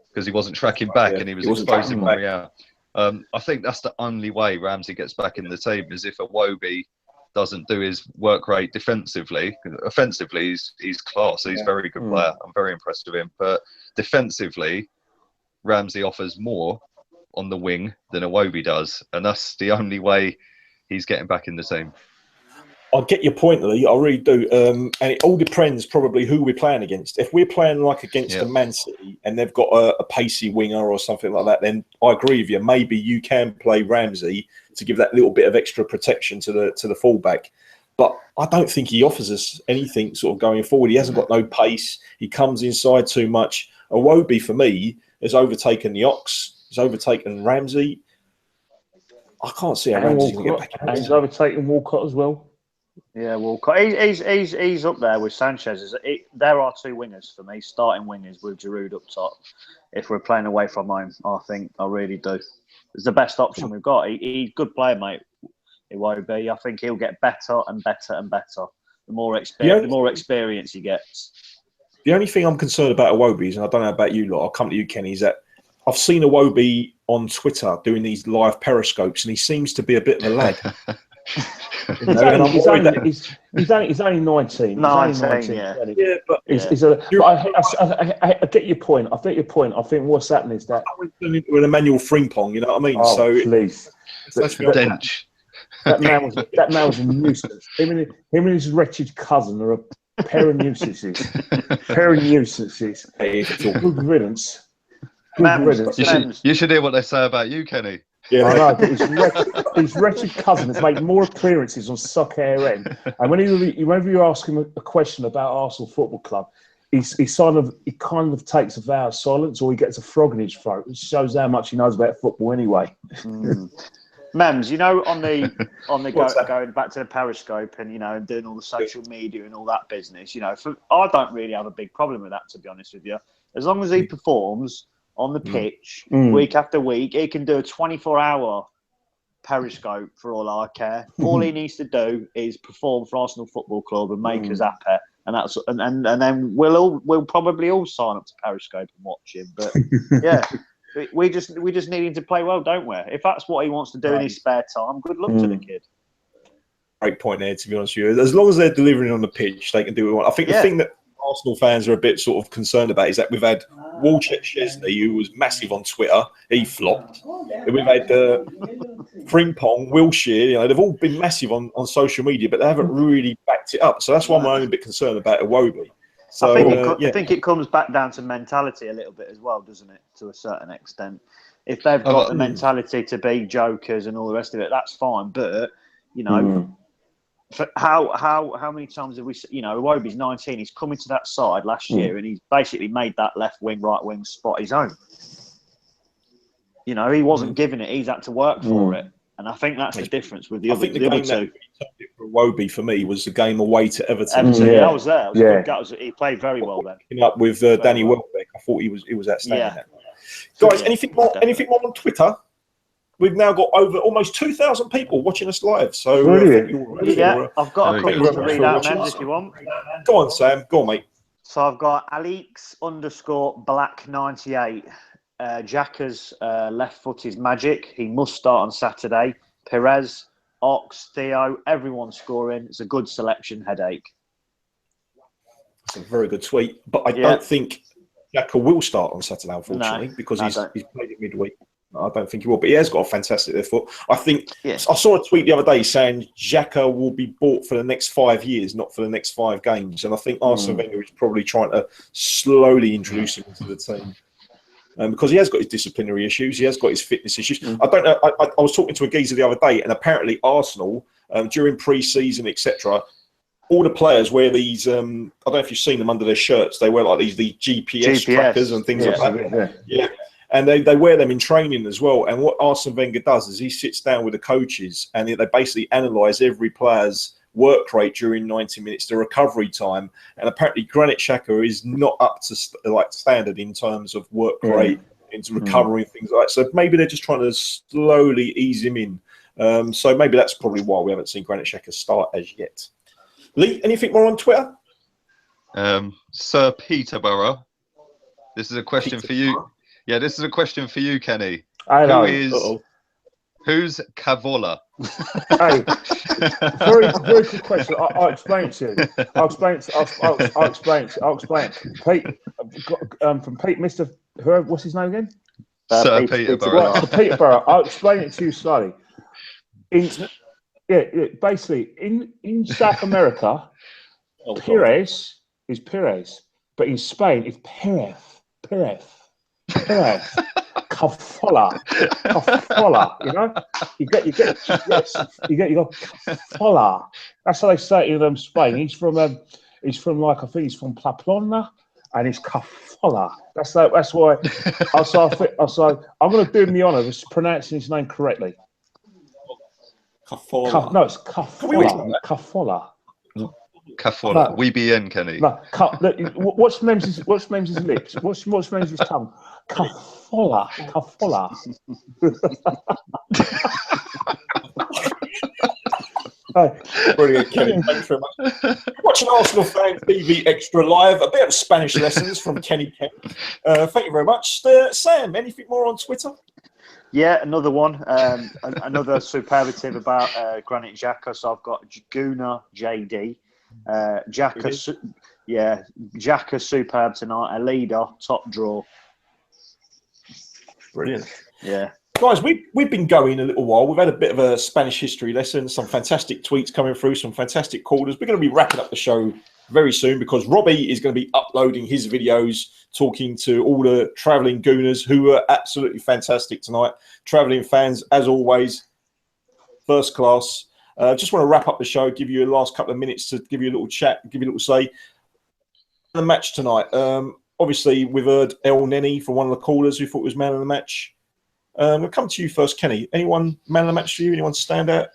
because he wasn't tracking back and he was exposing Real. I think that's the only way Ramsey gets back in the team is if Iwobi doesn't do his work rate defensively. Offensively, he's class. He's a very good player. I'm very impressed with him. But defensively, Ramsey offers more on the wing than Iwobi does. And that's the only way he's getting back in the team. I get your point, Lee. I really do. And it all depends probably who we're playing against. If we're playing like against a Man City and they've got a pacey winger or something like that, then I agree with you. Maybe you can play Ramsey to give that little bit of extra protection to the fullback. But I don't think he offers us anything sort of going forward. He hasn't got no pace. He comes inside too much. Iwobi, for me, has overtaken the Ox. He's overtaken Ramsey. I can't see how Ramsey's going to get back in. He's overtaken Walcott as well. Yeah, Walcott. He's up there with Sanchez. There are two wingers for me, starting wingers with Giroud up top. If we're playing away from home, I really do. It's the best option we've got. He's a good player, mate. Iwobi. I think he'll get better and better and better. The more experience he gets. The only thing I'm concerned about Iwobi is, and I don't know about you lot, I'll come to you, Kenny, is that I've seen Iwobi on Twitter doing these live periscopes, and he seems to be a bit of a lad. He's only 19. 19, yeah. But I get your point. I think what's happening is that with Emmanuel Frimpong, you know what I mean? Oh, so please. That man was a nuisance. Him and his wretched cousin are a pair of nuisances. Good riddance. You should hear what they say about you, Kenny. Yeah, I know, but his wretched cousin has made more appearances on Soccer AM. And whenever you ask him a question about Arsenal Football Club, he kind of takes a vow of silence, or he gets a frog in his throat, which shows how much he knows about football anyway. Mems, on the going back to the Periscope and and doing all the social media and all that business, I don't really have a big problem with that, to be honest with you. As long as he performs on the pitch week after week, he can do a 24-hour Periscope for all I care. All he needs to do is perform for Arsenal Football Club and make us happy, and then we'll probably all sign up to Periscope and watch him. But yeah, we just need him to play well, don't we? If that's what he wants to do in his spare time, good luck to the kid. Great point there, to be honest with you. As long as they're delivering on the pitch, they can do what they want. I think the thing that Arsenal fans are a bit sort of concerned about is that we've had Walcott Chesney, who was massive on Twitter, he flopped. We've had Frimpong, Wilshere, they've all been massive on social media, but they haven't really backed it up. So that's why I'm only a bit concerned about Iwobi. So I think it comes back down to mentality a little bit as well, doesn't it? To a certain extent, if they've got the mentality to be jokers and all the rest of it, that's fine. But how many times have we? Iwobi's 19. He's coming to that side last year, and he's basically made that left wing, right wing spot his own. He wasn't given it; he's had to work for it, and I think that's the difference with the other two. For Iwobi, for me, was the game away to Everton. I was there. He played very well then. Up with Danny Welbeck, I thought he was outstanding. Guys, anything more on Twitter? We've now got over almost 2,000 people watching us live. So I've got a couple to read out, Mems, if you want. Go on, Sam. Go on, mate. So I've got Alex_Black98. Xhaka's left foot is magic. He must start on Saturday. Perez, Ox, Theo, everyone scoring. It's a good selection. Headache. It's a very good tweet. But I don't think Xhaka will start on Saturday, unfortunately, because he's played it midweek. I don't think he will, but he has got a fantastic left foot. I think I saw a tweet the other day saying Xhaka will be bought for the next 5 years, not for the next 5 games. And I think Arsene Wenger is probably trying to slowly introduce him into the team. Because he has got his disciplinary issues, he has got his fitness issues. I don't know. I was talking to a geezer the other day, and apparently Arsenal during pre-season, etc. All the players wear these. I don't know if you've seen them under their shirts. They wear like the GPS trackers and things like that. Yeah. And they wear them in training as well. And what Arsene Wenger does is he sits down with the coaches and they basically analyse every player's work rate during 90 minutes, the recovery time. And apparently Granit Xhaka is not up to standard in terms of work rate, into recovery and things like that. So maybe they're just trying to slowly ease him in. So maybe that's probably why we haven't seen Granit Xhaka start as yet. Lee, anything more on Twitter? Sir Peterborough. This is a question for you. Yeah, this is a question for you, Kenny. I know. Who's Cavola? Hey, very good question. I'll explain it to you. I'll explain it. Pete, from Pete, Mr. Whoever, what's his name again? Sir Peterborough. Right, Peterborough. I'll explain it to you slowly. Basically, in South America, Perez is Perez, but in Spain, it's Perez. Cafola, you know, you get your Cafola. That's how they say it in Spain. He's from like, I think he's from Pamplona, and it's Cafola. That's why. I'm going to do him the honour of pronouncing his name correctly. Cafola. No, it's Cafola. Cafola. Cafola. We be in, Kenny. No, what's Mems's lips? What's Mems's tongue? Cafola. Brilliant, Kenny. Thanks very much. Watching ArsenalFanTV live. A bit of Spanish lessons from Kenny Kemp. Thank you very much. Sam, anything more on Twitter? Yeah, another one. Another superlative about Granit Xhaka. So I've got Guna JD. Xhaka superb tonight. A leader, top draw. Brilliant. Yeah. Guys, we've been going a little while. We've had a bit of a Spanish history lesson, some fantastic tweets coming through, some fantastic callers. We're going to be wrapping up the show very soon because Robbie is going to be uploading his videos, talking to all the travelling Gooners who were absolutely fantastic tonight. Travelling fans, as always, first class. Just want to wrap up the show, give you a last couple of minutes to give you a little chat, give you a little say. The match tonight. Obviously, we've heard El Neni from one of the callers who thought was man of the match. We'll come to you first, Kenny. Anyone man of the match for you? Anyone stand out?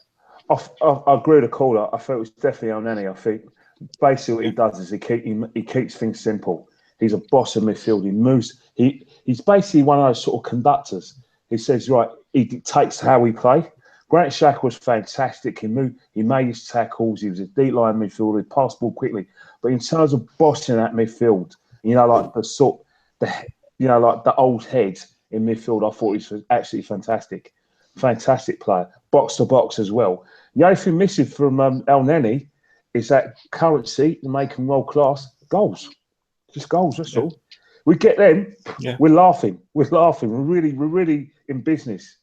I agree with the caller. I thought it was definitely El Neni. I think basically what he does is he keeps things simple. He's a boss in midfield. He moves. He's basically one of those sort of conductors. He says, right, he dictates how we play. Granit Xhaka was fantastic. He moved. He made his tackles. He was a deep line midfielder. He passed the ball quickly. But in terms of bossing that midfield, you know, like the old head in midfield, I thought he was absolutely fantastic. Fantastic player. Box to box as well. The only thing missing from El Neni is that currency to make him world class goals. Just goals, that's all. We get them, we're laughing. We're really in business.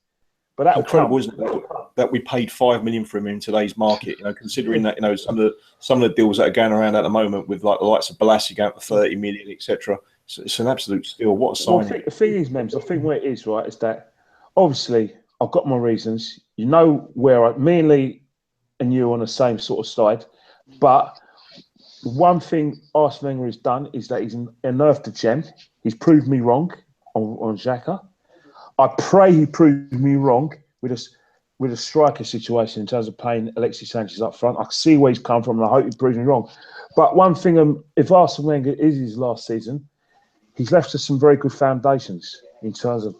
But that's incredible, isn't it? That we paid $5 million for him in today's market. You know, considering that, you know, some of the deals that are going around at the moment with like the likes of Balassi going for 30 million, etc. So it's an absolute steal. What a signing! Well, the thing is, Mems, I think where it is right is that obviously I've got my reasons. You know where me and Lee and you are on the same sort of side, but one thing Arsene Wenger has done is that he's unearthed the gem. He's proved me wrong on Xhaka. I pray he proved me wrong with a striker situation in terms of playing Alexis Sanchez up front. I can see where he's come from, and I hope he proves me wrong. But one thing, if Arsene Wenger is his last season, he's left us some very good foundations in terms of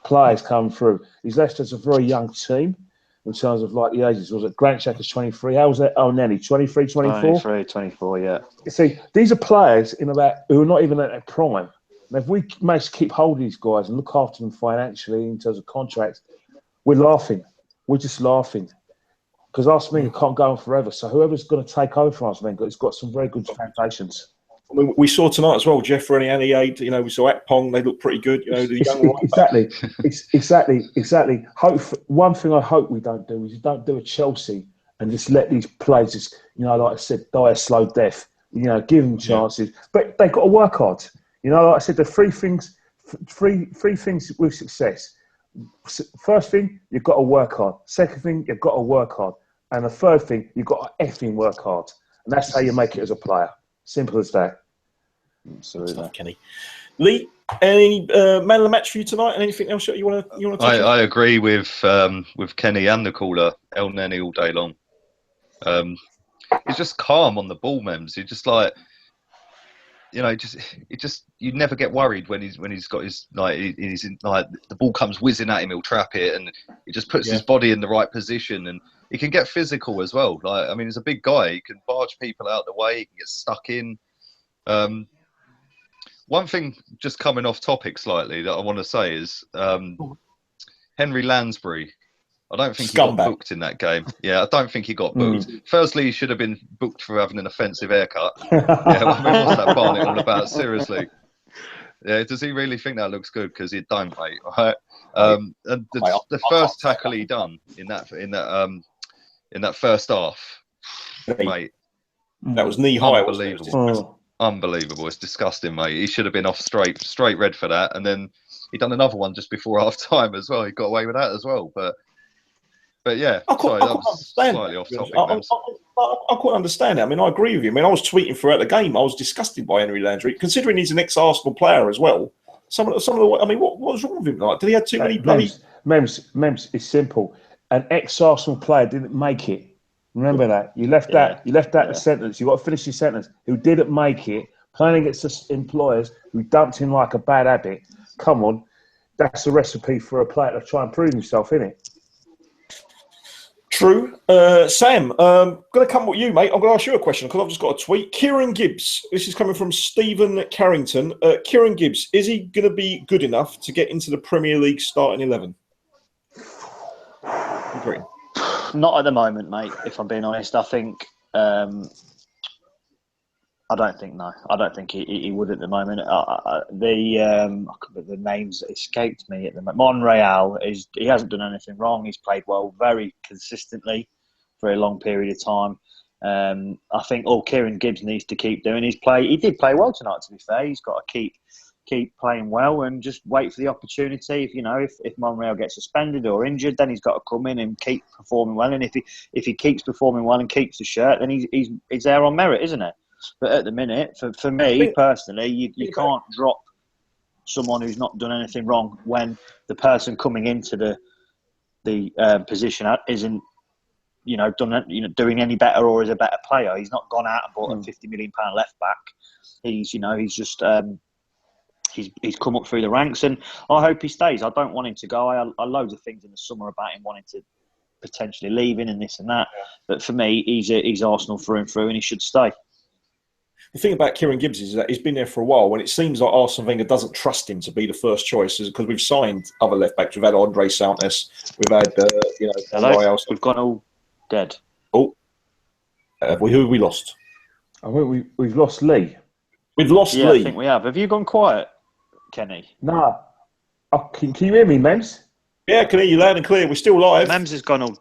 players coming through. He's left us a very young team in terms of like the ages. Was it Granit Xhaka's 23? How was that? Oh, Nenny, 23, 24? 24, yeah. You see, these are players who are not even at their prime. And if we manage to keep hold of these guys and look after them financially in terms of contracts, we're laughing. We're just laughing. Because Arsene Wenger can't go on forever. So whoever's going to take over from Arsene Wenger has got some very good foundations. I mean, we saw tonight as well, Jeff Rennie and E8, you know, we saw Akpong, they look pretty good, you know, the young Exactly. One thing I hope we don't do is we don't do a Chelsea and just let these players just, you know, like I said, die a slow death. You know, give them chances. But they've got to work hard. You know, like I said, the three things with success. First thing, you've got to work hard. Second thing, you've got to work hard. And the third thing, you've got to effing work hard. And that's how you make it as a player. Simple as that. Absolutely. Kenny. Lee, any man of the match for you tonight, and anything else you want to touch on? I agree with Kenny and the caller, El Neni, all day long. He's just calm on the ball, Mems. He's just like, you know, you never get worried when he's got his the ball comes whizzing at him, he'll trap it, and he just puts his body in the right position, and he can get physical as well. Like, I mean, he's a big guy. He can barge people out the way. He can get stuck in. One thing, just coming off topic slightly, that I want to say is Henry Lansbury. I don't think he got booked in that game. Yeah, I don't think he got booked. Firstly, he should have been booked for having an offensive haircut. Yeah, I mean, what's that Barnet all about? Seriously. Yeah, does he really think that looks good? Because he don't, mate. Right? And the first tackle he done in that first half, mate. That was knee high. Unbelievable. Unbelievable. It's disgusting, mate. He should have been off straight red for that. And then he done another one just before half time as well. He got away with that as well. But yeah, I couldn't understand. Slightly off topic. I couldn't understand it. I mean, I agree with you. I mean, I was tweeting throughout the game. I was disgusted by Henry Lansbury, considering he's an ex-Arsenal player as well. Some of the. I mean, what was wrong with him? Like, did he have too many bloody? Mems, it's simple. An ex-Arsenal player didn't make it. Remember that. You left out the sentence. You got to finish your sentence. Who didn't make it, playing against the employers who dumped him like a bad habit. Come on, that's a recipe for a player to try and prove himself, isn't it? True. Sam, I'm going to come with you, mate. I'm going to ask you a question because I've just got a tweet. Kieran Gibbs. This is coming from Stephen Carrington. Kieran Gibbs, is he going to be good enough to get into the Premier League starting 11? Agree. Not at the moment, mate. If I'm being honest, I think I don't think he would at the moment. The names escaped me at the moment. Monreal he hasn't done anything wrong. He's played well, very consistently for a long period of time. I think all Kieran Gibbs needs to keep doing is play. He did play well tonight, to be fair. He's got to keep playing well and just wait for the opportunity. If Monreal gets suspended or injured, then he's got to come in and keep performing well. And if he keeps performing well and keeps the shirt, then he's there on merit, isn't it? But at the minute, for me personally, you can't drop someone who's not done anything wrong when the person coming into the position isn't doing any better or is a better player. He's not gone out and bought a £50 million left back. He's just he's come up through the ranks, and I hope he stays. I don't want him to go. I loads of things in the summer about him wanting to potentially leaving and this and that. But for me, he's Arsenal through and through, and he should stay. The thing about Kieran Gibbs is that he's been there for a while, when it seems like Arsene Wenger doesn't trust him to be the first choice, because we've signed other left backs. We've had Andre Santos. We've had We've gone all dead. Oh, who have we lost? I think we've lost Lee. We've lost Lee. I think we have. Have you gone quiet, Kenny? No. Can you hear me, Mems? Yeah, I can hear you loud and clear. We're still live. Mems has gone all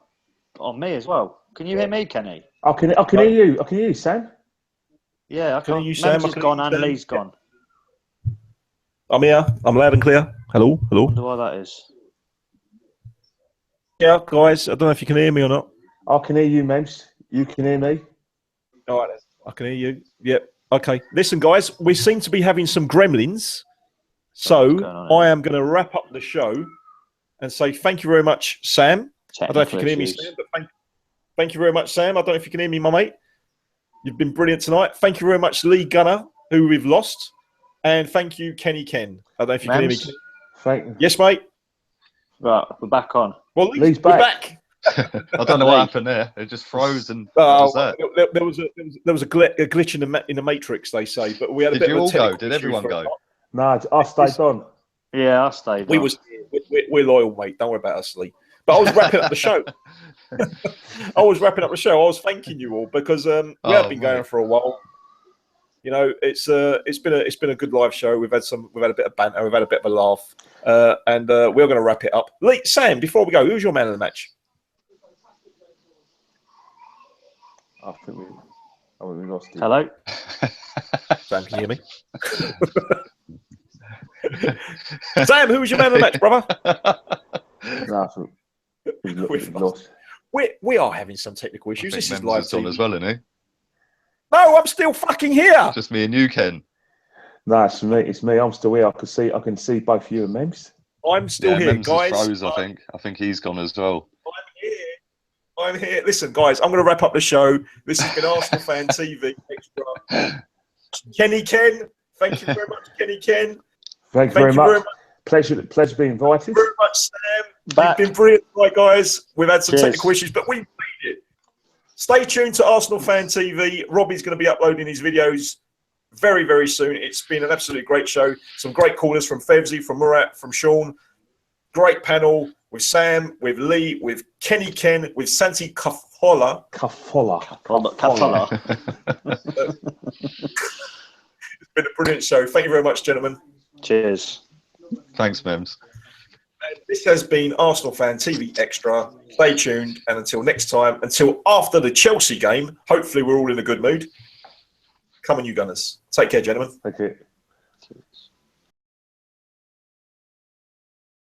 on me as well. Can you hear me, Kenny? I can hear you. I can hear you, Sam. Yeah, I can. You, Sam? Mems has gone and Lee's gone. I'm here. I'm loud and clear. Hello. I wonder why that is. Yeah, guys. I don't know if you can hear me or not. I can hear you, Mems. You can hear me. All right. I can hear you. Yep. Okay. Listen, guys. We seem to be having some gremlins. So I am going to wrap up the show and say thank you very much, Sam. I don't know if you can hear me, Sam, but thank you very much, Sam. I don't know if you can hear me, my mate. You've been brilliant tonight. Thank you very much, Lee Gunner, who we've lost. And thank you, Kenny Ken. I don't know if you can hear me. Thank you. Yes, mate. Right, we're back on. Well, Lee's back. I don't know what happened there. It just froze and what was that? There was a glitch in the matrix, they say. But we had a bit of a technical issue. Did everyone go? No, I stayed on. Yeah, I stayed on. We're loyal, mate. Don't worry about us, Lee. But I was wrapping up the show. I was thanking you all because we have been going for a while. You know, it's been a good live show. We've had a bit of banter. We've had a bit of a laugh, and we're going to wrap it up. Lee, Sam, before we go, who's your man of the match? I think we lost it. Hello, Sam, can you hear me? Sam, who was your man of the match, brother? No, we've lost. We are having some technical issues. This is live on TV. as well, isn't he? No, I'm still fucking here. Just me and you, Ken. No, it's me. It's me. I'm still here. I can see both you and Mems. I'm still here, Mems guys. Froze, I think he's gone as well. I'm here. Listen, guys, I'm going to wrap up the show. This has been Arsenal Fan TV Extra. Kenny Ken, thank you very much, Kenny Ken. Thank you very much. Pleasure being invited. Thank you very much, Sam. You've been brilliant, right, guys. We've had some technical issues, but we made it. Stay tuned to Arsenal Fan TV. Robbie's going to be uploading his videos very, very soon. It's been an absolutely great show. Some great callers from Fevzi, from Murat, from Sean. Great panel with Sam, with Lee, with Kenny Ken, with Santi Caffola. It's been a brilliant show. Thank you very much, gentlemen. Cheers. Thanks, Mems. And this has been Arsenal Fan TV Extra. Stay tuned, and until next time, until after the Chelsea game, hopefully we're all in a good mood. Come on, you Gunners. Take care, gentlemen. Thank you.